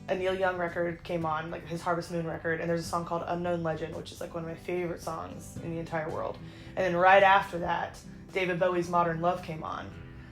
a Neil Young record came on, like his Harvest Moon record, and there's a song called Unknown Legend, which is like one of my favorite songs in the entire world. And then right after that, David Bowie's Modern Love came on.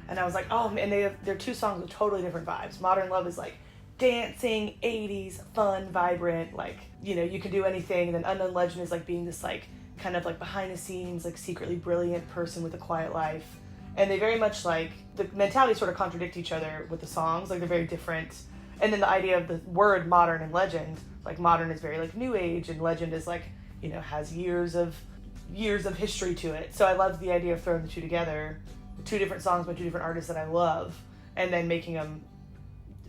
And I was like, oh, and they're two songs with totally different vibes. Modern Love is like dancing, 80s, fun, vibrant, like, you know, you can do anything. And then Unknown Legend is like being this like kind of like behind the scenes, like secretly brilliant person with a quiet life. And they very much like, the mentality sort of contradict each other with the songs, like they're very different. And then the idea of the word modern and legend, like modern is very like new age, and legend is like, you know, has years of history to it. So I loved the idea of throwing the two together, two different songs by two different artists that I love, and then making them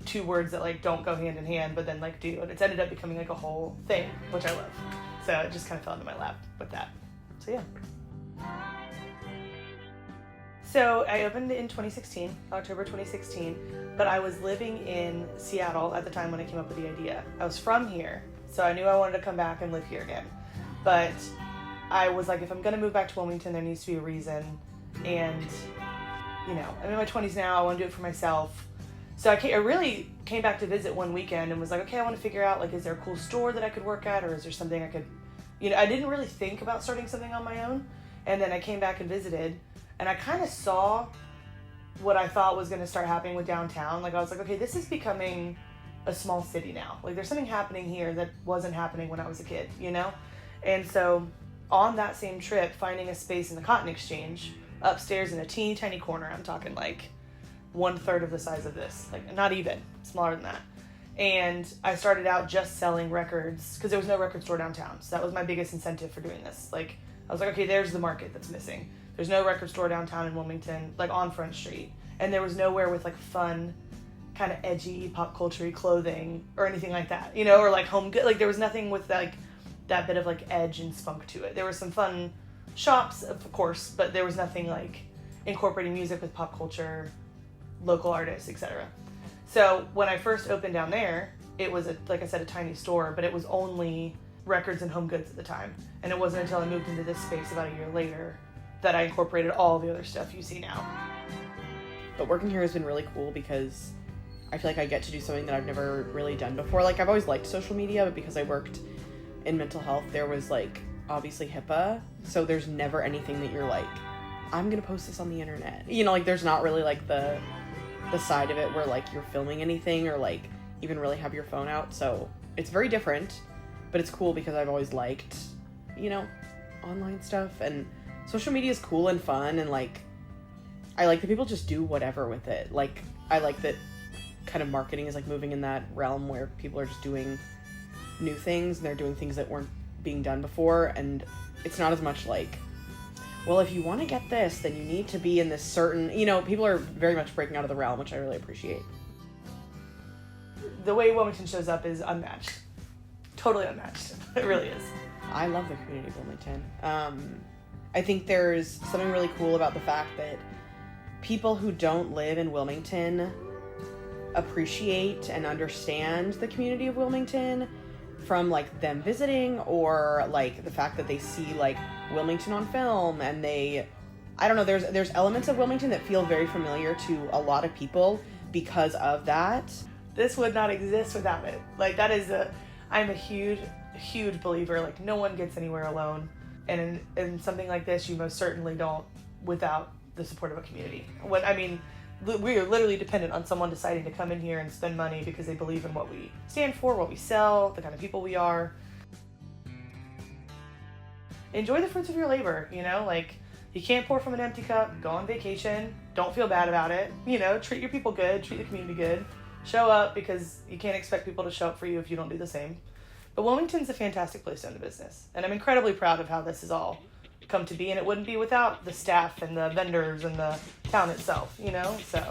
two words that like don't go hand in hand, but then like do. And it's ended up becoming like a whole thing, which I love. So it just kind of fell into my lap with that. So yeah. So I opened in 2016, October 2016, but I was living in Seattle at the time when I came up with the idea. I was from here, so I knew I wanted to come back and live here again. But I was like, if I'm going to move back to Wilmington, there needs to be a reason. And, you know, I'm in my 20s now, I want to do it for myself. So I really came back to visit one weekend and was like, okay, I want to figure out, like, is there a cool store that I could work at, or is there something I could, you know, I didn't really think about starting something on my own. And then I came back and visited, and I kind of saw what I thought was going to start happening with downtown. Like, I was like, okay, this is becoming a small city now. Like, there's something happening here that wasn't happening when I was a kid, you know? And so on that same trip, finding a space in the Cotton Exchange, upstairs in a teeny tiny corner, I'm talking like 1/3 of the size of this, like not even, smaller than that. And I started out just selling records because there was no record store downtown. So that was my biggest incentive for doing this. Like, I was like, okay, there's the market that's missing. There's no record store downtown in Wilmington, like on Front Street. And there was nowhere with like fun, kind of edgy, pop culture clothing or anything like that, you know, or like home good. Like there was nothing with like that bit of like edge and spunk to it. There were some fun shops, of course, but there was nothing like incorporating music with pop culture, local artists, etc. So when I first opened down there, it was like I said, a tiny store, but it was only records and home goods at the time. And it wasn't until I moved into this space about a year later that I incorporated all the other stuff you see now. But working here has been really cool because I feel like I get to do something that I've never really done before. Like, I've always liked social media, but because I worked in mental health, there was like obviously HIPAA, so there's never anything that you're like, I'm gonna post this on the internet, you know, like there's not really like the side of it where like you're filming anything or like even really have your phone out. So it's very different, but it's cool because I've always liked, you know, online stuff, and social media is cool and fun, and like I like that people just do whatever with it. Like, I like that kind of marketing is like moving in that realm where people are just doing new things and they're doing things that weren't being done before. And it's not as much like, well, if you want to get this, then you need to be in this certain, you know, people are very much breaking out of the realm, which I really appreciate. The way Wilmington shows up is unmatched. Totally unmatched. It really is. I love the community of Wilmington. I think there's something really cool about the fact that people who don't live in Wilmington appreciate and understand the community of Wilmington from like them visiting, or like the fact that they see like Wilmington on film, and I don't know, there's elements of Wilmington that feel very familiar to a lot of people because of that. This would not exist without it. Like, I'm a huge believer, like no one gets anywhere alone. And in something like this, you most certainly don't without the support of a community. We are literally dependent on someone deciding to come in here and spend money because they believe in what we stand for, what we sell, the kind of people we are. Enjoy the fruits of your labor, you know? Like, you can't pour from an empty cup. Go on vacation. Don't feel bad about it. You know, treat your people good. Treat the community good. Show up, because you can't expect people to show up for you if you don't do the same. But Wilmington's a fantastic place to own a business. And I'm incredibly proud of how this has all come to be, and it wouldn't be without the staff and the vendors and the town itself, you know? So